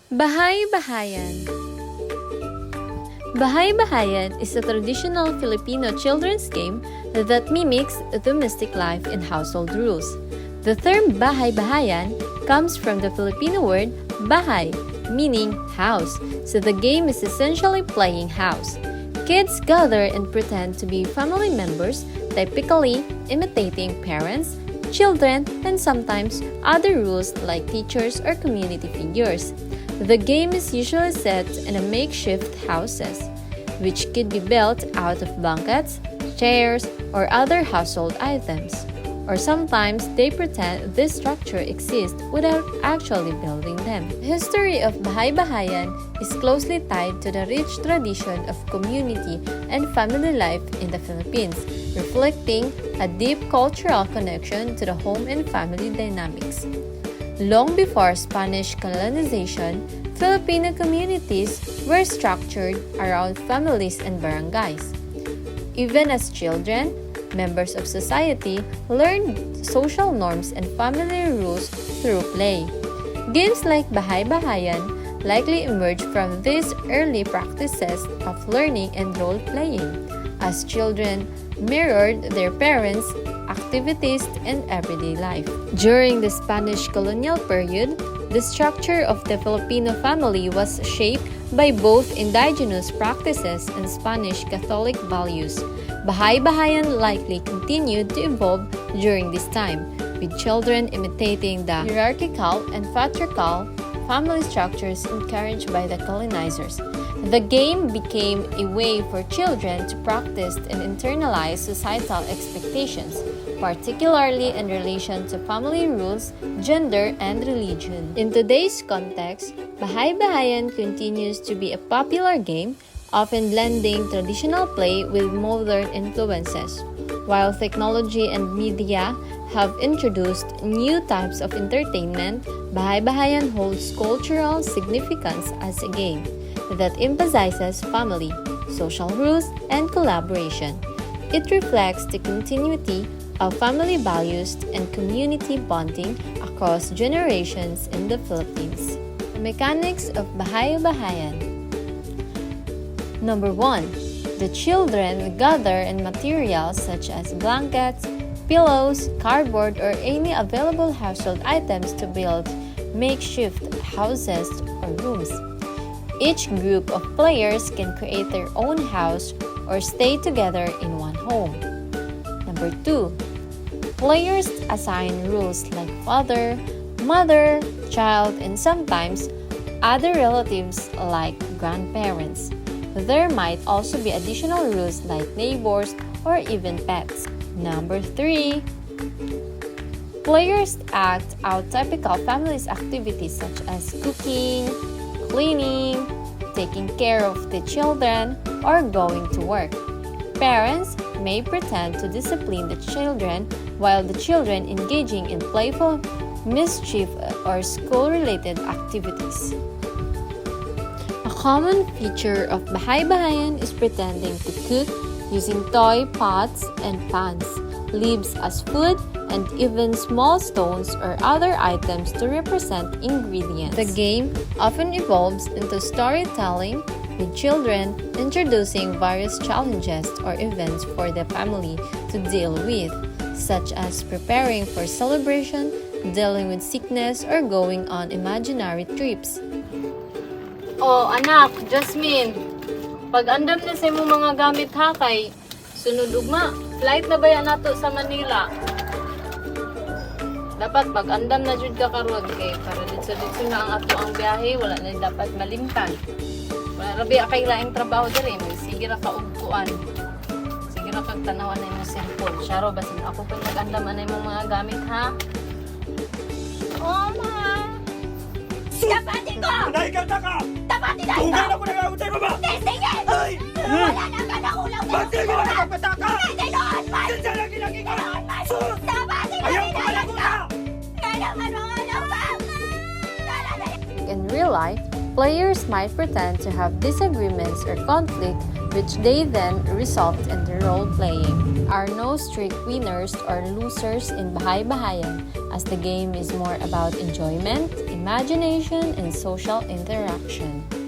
Bahay-bahayan. Bahay-bahayan is a traditional Filipino children's game that mimics domestic life and household rules. The term Bahay-bahayan comes from the Filipino word bahay, meaning house, so the game is essentially playing house. Kids gather and pretend to be family members, typically imitating parents, children, and sometimes other rules like teachers or community figures. The game is usually set in a makeshift houses, which could be built out of blankets, chairs, or other household items. Or sometimes they pretend this structure exists without actually building them. The history of Bahay-bahayan is closely tied to the rich tradition of community and family life in the Philippines, reflecting a deep cultural connection to the home and family dynamics. Long before Spanish colonization, Filipino communities were structured around families and barangays. Even as children, members of society learned social norms and family rules through play. Games like Bahay-bahayan likely emerged from these early practices of learning and role-playing, as children mirrored their parents' activities in everyday life. During the Spanish colonial period, the structure of the Filipino family was shaped by both indigenous practices and Spanish Catholic values. Bahay-bahayan likely continued to evolve during this time, with children imitating the hierarchical and patriarchal family structures encouraged by the colonizers. The game became a way for children to practice and internalize societal expectations, particularly in relation to family rules, gender, and religion. In today's context, Bahay-bahayan continues to be a popular game, often blending traditional play with modern influences. While technology and media have introduced new types of entertainment, Bahay-bahayan holds cultural significance as a game that emphasizes family, social rules, and collaboration. It reflects the continuity of family values and community bonding across generations in the Philippines. The mechanics of Bahay-bahayan. Number 1. The children gather in materials such as blankets, pillows, cardboard, or any available household items to build makeshift houses or rooms. Each group of players can create their own house or stay together in one home. Number 2. Players assign rules like father, mother, child, and sometimes other relatives like grandparents. There might also be additional rules like neighbors or even pets. Number 3. Players act out typical family activities such as cooking, cleaning, taking care of the children, or going to work. Parents may pretend to discipline the children while the children engaging in playful mischief or school-related activities. A common feature of Bahay-bahayan is pretending to cook using toy pots and pans, leaves as food, and even small stones or other items to represent ingredients. The game often evolves into storytelling, with children introducing various challenges or events for the family to deal with, such as preparing for celebration, dealing with sickness, or going on imaginary trips. Oh, anak, Jasmine, pag-andam na sa imong mga gamit ha kay sunod ugma. Flight na ba yan nato sa Manila? Dapat pag-andam na jud ka karon kay para dito na ang ato ang biyahe, wala na dapat malimtan. Wala rabi kay laing trabaho diri, sige ra ka ugtuan. Sige ra kag tanawan na imong cellphone. Syaro basin ako pag nag-andam na imong mga gamit ha. Oh, ma. Tapati ko! Nahigalta ka! Tapati na ito! Tunggal ako nag-autay mo ba? Sige! Ay! Wala na ka na ulang Ba't di mo nakapataka? Hindi noon, man! Sinsa lagi lagi ka? Noon, man! Sus! Tapati na Ayaw rin ko na malagot ito! ka! Nga naman mga lambang! In real life, players might pretend to have disagreements or conflict, which they then resolve into role-playing. There are no strict winners or losers in Bahay-bahayan, as the game is more about enjoyment, imagination, and social interaction.